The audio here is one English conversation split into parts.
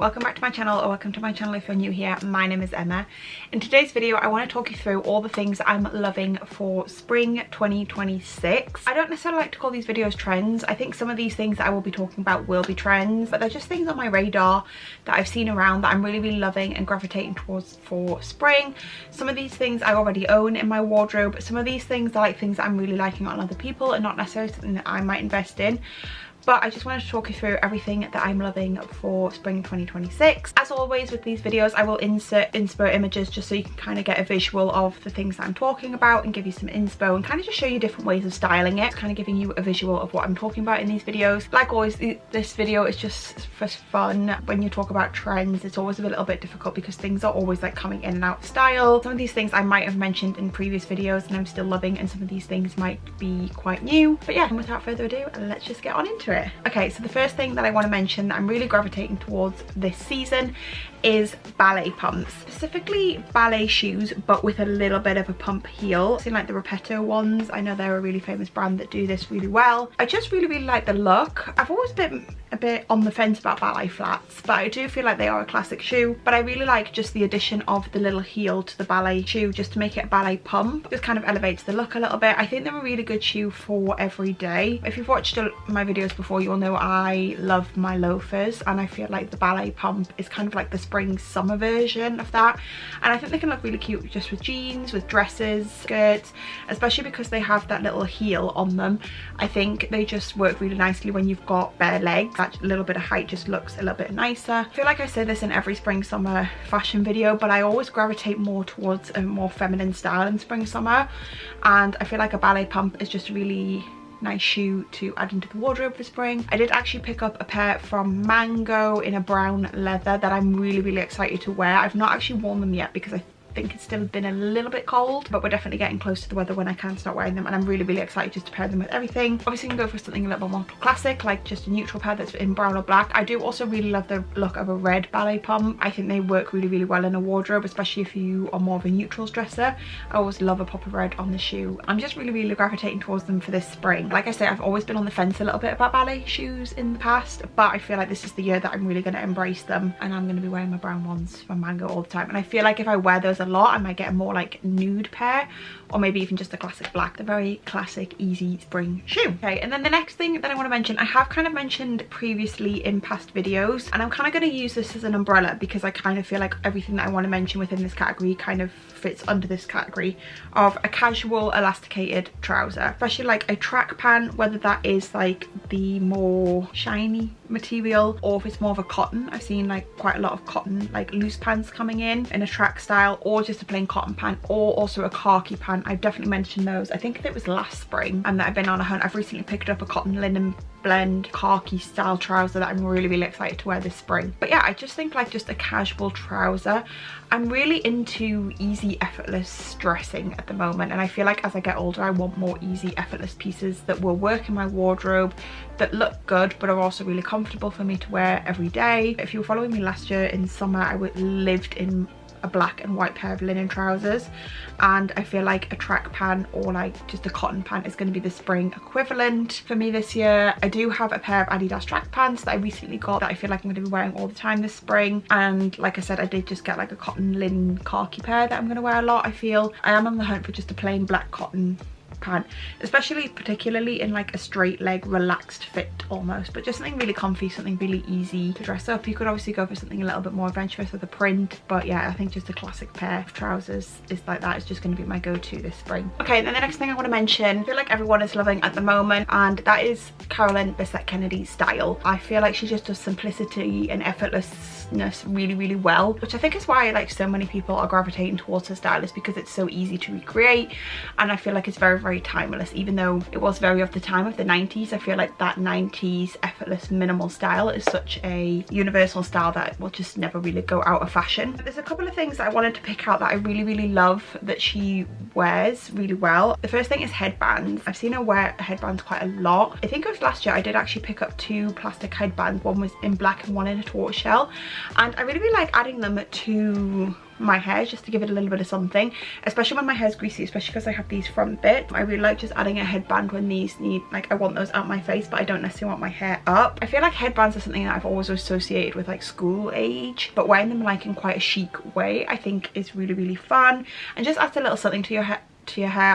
Welcome back to my channel, or welcome to my channel if you're new here. My name is Emma. In today's video I want to talk you through all the things I'm loving for spring 2026. I don't necessarily like to call these videos trends. I think some of these things that I will be talking about will be trends, but they're just things on my radar that I've seen around that I'm really loving and gravitating towards for spring. Some of these things I already own in my wardrobe. Some of these things are like things that I'm really liking on other people and not necessarily something that I might invest in. But I just wanted to talk you through everything that I'm loving for spring 2026. As always with these videos, I will insert inspo images just so you can kind of get a visual of the things that I'm talking about and give you some inspo and kind of just show you different ways of styling it, kind of giving you a visual of what I'm talking about in these videos. Like always, this video is just for fun. When you talk about trends, it's always a little bit difficult because things are always like coming in and out of style. Some of these things I might have mentioned in previous videos and I'm still loving, and some of these things might be quite new. But yeah, and without further ado, let's just get on into it. Okay, so the first thing that I want to mention that I'm really gravitating towards this season is ballet pumps, specifically ballet shoes but with a little bit of a pump heel. I've seen like the Repetto ones. I know they're a really famous brand that do this really well. I just really like the look. I've always been a bit on the fence about ballet flats, but I do feel like they are a classic shoe. But I really like just the addition of the little heel to the ballet shoe just to make it a ballet pump. Just kind of elevates the look a little bit. I think they're a really good shoe for every day. If you've watched my videos before, you'll know I love my loafers, and I feel like the ballet pump is kind of like the spring summer version of that, and I think they can look really cute just with jeans, with dresses, skirts, especially because they have that little heel on them. I think they just work really nicely when you've got bare legs. That little bit of height just looks a little bit nicer. I feel like I say this in every spring summer fashion video, but I always gravitate more towards a more feminine style in spring summer, and I feel like a ballet pump is just a really nice shoe to add into the wardrobe for spring. I did actually pick up a pair from Mango in a brown leather that I'm really excited to wear. I've not actually worn them yet because I think it's still been a little bit cold, but we're definitely getting close to the weather when I can start wearing them, and I'm really excited just to pair them with everything. Obviously you can go for something a little bit more classic, like just a neutral pair that's in brown or black. I do also really love the look of a red ballet pump. I think they work really well in a wardrobe, especially if you are more of a neutrals dresser. I always love a pop of red on the shoe. I'm just really gravitating towards them for this spring. Like I say, I've always been on the fence a little bit about ballet shoes in the past, but I feel like this is the year that I'm really going to embrace them, and I'm going to be wearing my brown ones from Mango all the time. And I feel like if I wear those a lot, I might get a more like nude pair, or maybe even just a classic black. The very classic easy spring shoe. Okay, and then the next thing that I want to mention, I have kind of mentioned previously in past videos, and I'm kind of going to use this as an umbrella because I kind of feel like everything that I want to mention within this category kind of fits under this category of a casual elasticated trouser, especially like a track pant, whether that is like the more shiny material or if it's more of a cotton. I've seen like quite a lot of cotton like loose pants coming in a track style, or just a plain cotton pant, or also a khaki pant. I've definitely mentioned those. I think it was last spring and that I've been on a hunt. I've recently picked up a cotton linen blend khaki style trouser that I'm really excited to wear this spring. But yeah, I just think like just a casual trouser. I'm really into easy effortless dressing at the moment, and I feel like as I get older I want more easy effortless pieces that will work in my wardrobe, that look good but are also really comfortable for me to wear every day. If you were following me last year in summer, I lived in a black and white pair of linen trousers, and I feel like a track pant or like just a cotton pant is going to be the spring equivalent for me this year. I do have a pair of Adidas track pants that I recently got that I feel like I'm going to be wearing all the time this spring, and like I said, I did just get like a cotton linen khaki pair that I'm going to wear a lot. I feel I am on the hunt for just a plain black cotton pant, especially particularly in like a straight leg relaxed fit almost, but just something really comfy, something really easy to dress up. You could obviously go for something a little bit more adventurous with a print, but yeah, I think just a classic pair of trousers is like that. It's just going to be my go-to this spring. Okay, then the next thing I want to mention, I feel like everyone is loving at the moment, and that is Carolyn Bessette Kennedy's style. I feel like she just does simplicity and effortlessness really well, which I think is why like so many people are gravitating towards her style, is because it's so easy to recreate, and I feel like it's very timeless. Even though it was very of the time of the 90s, I feel like that 90s effortless minimal style is such a universal style that will just never really go out of fashion. There's a couple of things that I wanted to pick out that I really love that she wears really well. The first thing is headbands. I've seen her wear headbands quite a lot. I think it was last year I did actually pick up 2 plastic headbands. One was in black and one in a tortoiseshell, and I really like adding them to my hair, just to give it a little bit of something, especially when my hair's greasy, especially because I have these front bits. I really like just adding a headband when these need, like, I want those out my face, but I don't necessarily want my hair up. I feel like headbands are something that I've always associated with like school age, but wearing them like in quite a chic way I think is really, really fun, and just adds a little something to your hair.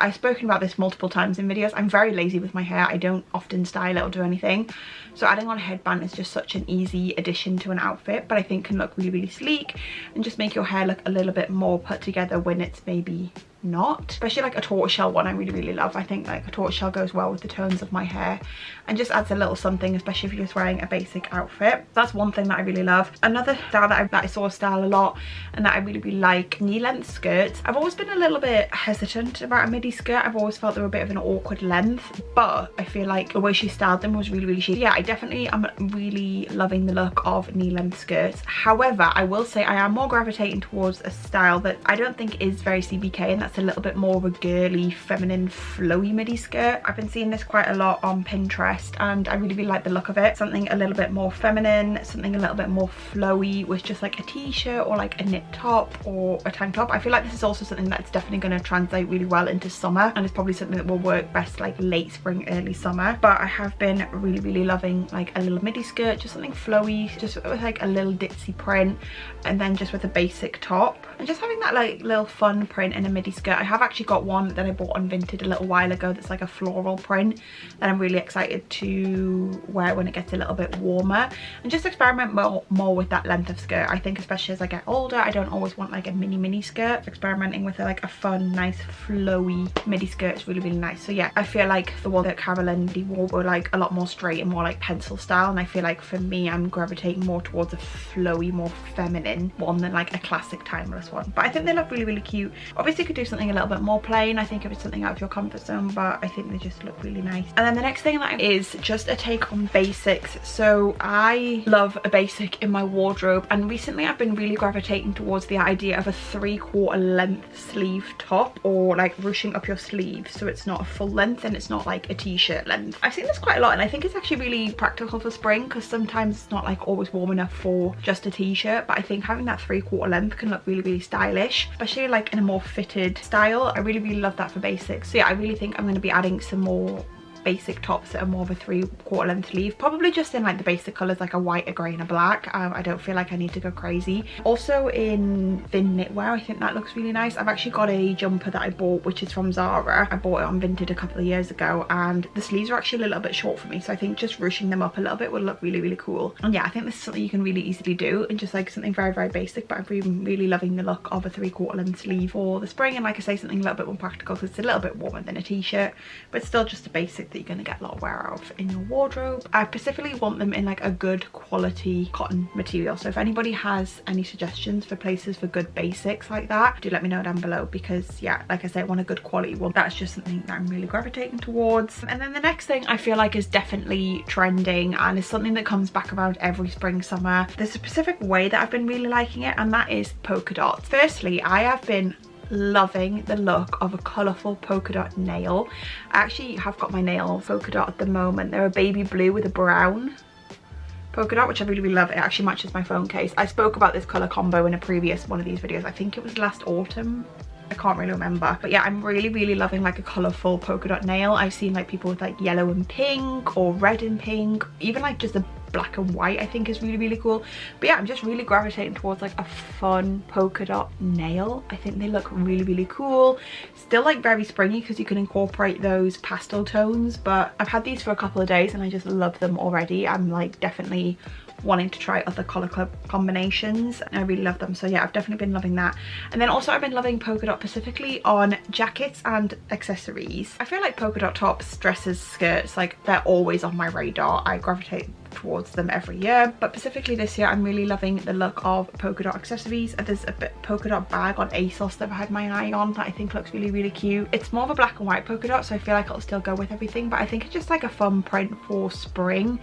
I've spoken about this multiple times in videos. I'm very lazy with my hair. I don't often style it or do anything, so adding on a headband is just such an easy addition to an outfit, but I think can look really, really sleek and just make your hair look a little bit more put together when it's maybe not. Especially like a tortoiseshell one I really, really love. I think like a tortoiseshell goes well with the tones of my hair and just adds a little something, especially if you're just wearing a basic outfit. That's one thing that I really love. Another style that I saw style a lot and that I really, really like, knee-length skirts. I've always been a little bit hesitant about a midi skirt. I've always felt they were a bit of an awkward length, but I feel like the way she styled them was really, really chic. Yeah, I definitely am really loving the look of knee-length skirts. However, I will say I am more gravitating towards a style that I don't think is very CBK, and that's a little bit more of a girly, feminine, flowy midi skirt. I've been seeing this quite a lot on Pinterest and I really, really like the look of it. Something a little bit more feminine, something a little bit more flowy with just like a t-shirt or like a knit top or a tank top. I feel like this is also something that's definitely going to translate really well into summer, and it's probably something that will work best like late spring, early summer. But I have been really, really loving like a little midi skirt, just something flowy, just with like a little ditzy print, and then just with a basic top, and just having that like little fun print in a midi skirt. I have actually got one that I bought on Vinted a little while ago that's like a floral print that I'm really excited to wear when it gets a little bit warmer, and just experiment more with that length of skirt. I think especially as I get older, I don't always want like a mini skirt. Experimenting with like a fun, nice, flowy midi skirt is really, really nice. So yeah, I feel like the one that Carol and Lee wore were like a lot more straight and more like pencil style, and I feel like for me I'm gravitating more towards a flowy, more feminine one than like a classic timeless one. But I think they look really, really cute. Obviously you could do something a little bit more plain, I think, if it's something out of your comfort zone, but I think they just look really nice. And then the next thing that is just a take on basics. So I love a basic in my wardrobe, and recently I've been really gravitating towards the idea of a 3/4 length sleeve top, or like ruching up your sleeve so it's not a full length and it's not like a t-shirt length. I've seen this quite a lot and I think it's actually really practical for spring, because sometimes it's not like always warm enough for just a t-shirt, but I think having that 3/4 length can look really, really stylish, especially like in a more fitted style. I really, really love that for basics. So yeah, I really think I'm going to be adding some more basic tops that are more of a 3/4 length sleeve, probably just in like the basic colors, like a white, a grey and a black. I don't feel like I need to go crazy. Also in thin knitwear, I think that looks really nice. I've actually got a jumper that I bought which is from Zara. I bought it on Vinted a couple of years ago, and the sleeves are actually a little bit short for me, so I think just ruching them up a little bit would look really, really cool. And yeah, I think this is something you can really easily do, and just like something very, very basic, but I'm really loving the look of a 3/4 length sleeve for the spring. And like I say, something a little bit more practical because it's a little bit warmer than a t-shirt, but still just a basic that you're going to get a lot of wear of in your wardrobe. I specifically want them in like a good quality cotton material, so if anybody has any suggestions for places for good basics like that, do let me know down below, because yeah, like I said, I want a good quality one. That's just something that I'm really gravitating towards. And then the next thing I feel like is definitely trending and is something that comes back around every spring, summer. There's a specific way that I've been really liking it, and that is polka dots. Firstly, I have been loving the look of a colourful polka dot nail. I actually have got my nail polka dot at the moment. They're a baby blue with a brown polka dot, which I really, really love. It actually matches my phone case. I spoke about this colour combo in a previous one of these videos. I think it was last autumn. I can't really remember, but yeah, I'm really, really loving like a colourful polka dot nail. I've seen like people with like yellow and pink or red and pink, even like just a black and white I think is really, really cool. But yeah, I'm just really gravitating towards like a fun polka dot nail. I think they look really, really cool. Still like very springy because you can incorporate those pastel tones, but I've had these for a couple of days and I just love them already. I'm like definitely wanting to try other colour combinations, and I really love them. So yeah, I've definitely been loving that. And then also I've been loving polka dot specifically on jackets and accessories. I feel like polka dot tops, dresses, skirts, like they're always on my radar. I gravitate towards them every year, but specifically this year I'm really loving the look of polka dot accessories. And there's a bit polka dot bag on ASOS that I've had my eye on that I think looks really, really cute. It's more of a black and white polka dot, so I feel like it'll still go with everything, but I think it's just like a fun print for spring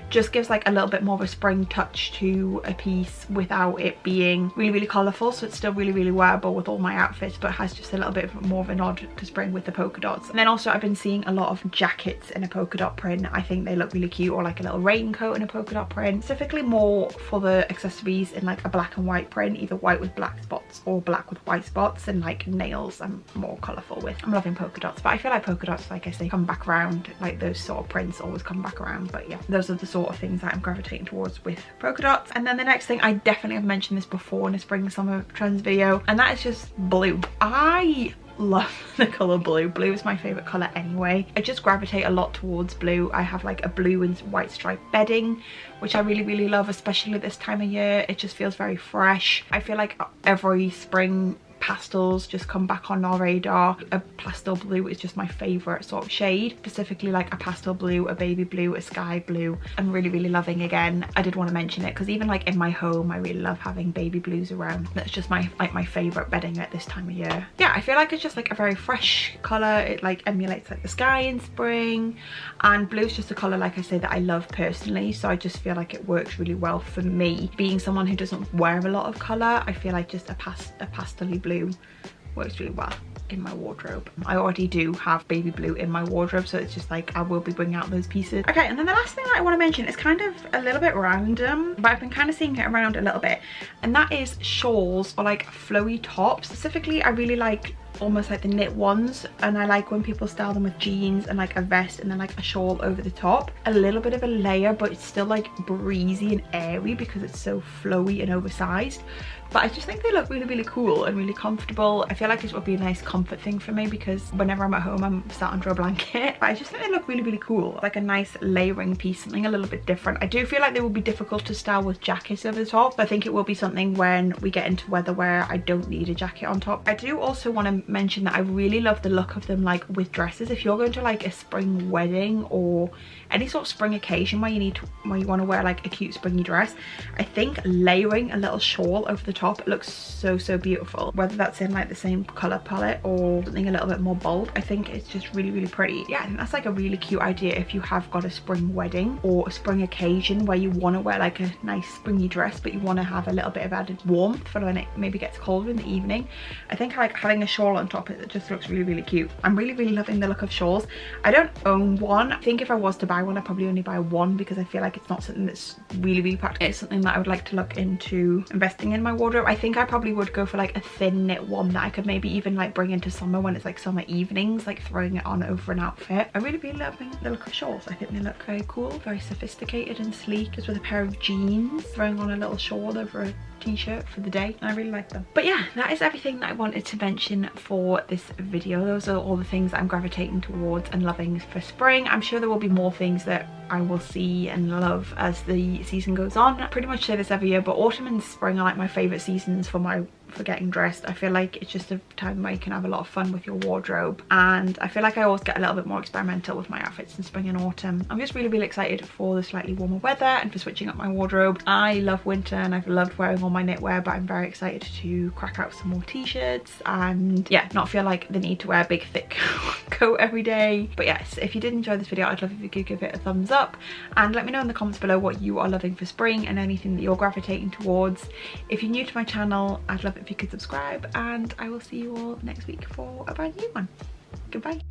just gives like a little bit more of a spring touch to a piece without it being really colourful. So it's still really wearable with all my outfits, but has just a little bit more of a nod to spring with the polka dots. And then also I've been seeing a lot of jackets in a polka dot print. I think they look really cute, or like a little raincoat in a polka dot print. Specifically more for the accessories in like a black and white print, either white with black spots or black with white spots, and like nails I'm more colourful with. I'm loving polka dots, but I feel like polka dots, like I say, come back around. Like those sort of prints always come back around. But yeah, those are the sort of things that I'm gravitating towards with polka dots. And then the next thing, I definitely have mentioned this before in a spring summer trends video, and that is just blue. I love the colour blue. Blue is my favourite colour anyway. I just gravitate a lot towards blue. I have like a blue and white striped bedding, which I really love, especially this time of year. It just feels very fresh. I feel like every spring pastels just come back on our radar. A pastel blue is just my favorite sort of shade, specifically like a pastel blue, a baby blue, a sky blue. I'm really loving. Again, I did want to mention it because even like in my home I really love having baby blues around. That's just my favorite bedding at this time of year. Yeah, I feel like it's just like a very fresh color. It like emulates like the sky in spring, and blue is just a color, like I say, that I love personally. So I just feel like it works really well for me. Being someone who doesn't wear a lot of color, I feel like just a pastel-y blue works really well in my wardrobe. I already do have baby blue in my wardrobe, so it's just like I will be bringing out those pieces. Okay, and then the last thing that I want to mention is kind of a little bit random, but I've been kind of seeing it around a little bit, and that is shawls or like flowy tops. Specifically, I really like almost like the knit ones, and I like when people style them with jeans and like a vest and then like a shawl over the top. A little bit of a layer, but it's still like breezy and airy because it's so flowy and oversized. But I just think they look really cool and really comfortable. I feel like this would be a nice comfort thing for me because whenever I'm at home I'm sat under a blanket. But I just think they look really cool. Like a nice layering piece, something a little bit different. I do feel like they will be difficult to style with jackets over the top, but I think it will be something when we get into weather where I don't need a jacket on top. I do also want to mention that I really love the look of them like with dresses. If you're going to like a spring wedding or any sort of spring occasion where you want to wear like a cute springy dress, I think layering a little shawl over the top, it looks so beautiful. Whether that's in like the same color palette or something a little bit more bold, I think it's just really pretty. Yeah, I think that's like a really cute idea if you have got a spring wedding or a spring occasion where you want to wear like a nice springy dress, but you want to have a little bit of added warmth for when it maybe gets colder in the evening. I think like having a shawl on top, it just looks really cute. I'm really loving the look of shawls. I don't own one. I think if I was to buy one, I'd probably only buy one because I feel like it's not something that's really practical. It's something that I would like to look into investing in my wardrobe. I think I probably would go for like a thin knit one that I could maybe even like bring into summer when it's like summer evenings, like throwing it on over an outfit. I really loving the look of shawls. I think they look very cool, very sophisticated and sleek, just with a pair of jeans, throwing on a little shawl over a t-shirt for the day. I really like them. But yeah, that is everything that I wanted to mention for this video. Those are all the things that I'm gravitating towards and loving for spring. I'm sure there will be more things that I will see and love as the season goes on. I pretty much say this every year, but autumn and spring are like my favorite seasons for getting dressed. I feel like it's just a time where you can have a lot of fun with your wardrobe, and I feel like I always get a little bit more experimental with my outfits in spring and autumn. I'm just really excited for the slightly warmer weather and for switching up my wardrobe. I love winter and I've loved wearing all my knitwear, but I'm very excited to crack out some more t-shirts and yeah, not feel like the need to wear a big thick coat every day. But yes, if you did enjoy this video, I'd love if you could give it a thumbs up and let me know in the comments below what you are loving for spring and anything that you're gravitating towards. If you're new to my channel, I'd love if you could subscribe, and I will see you all next week for a brand new one. Goodbye.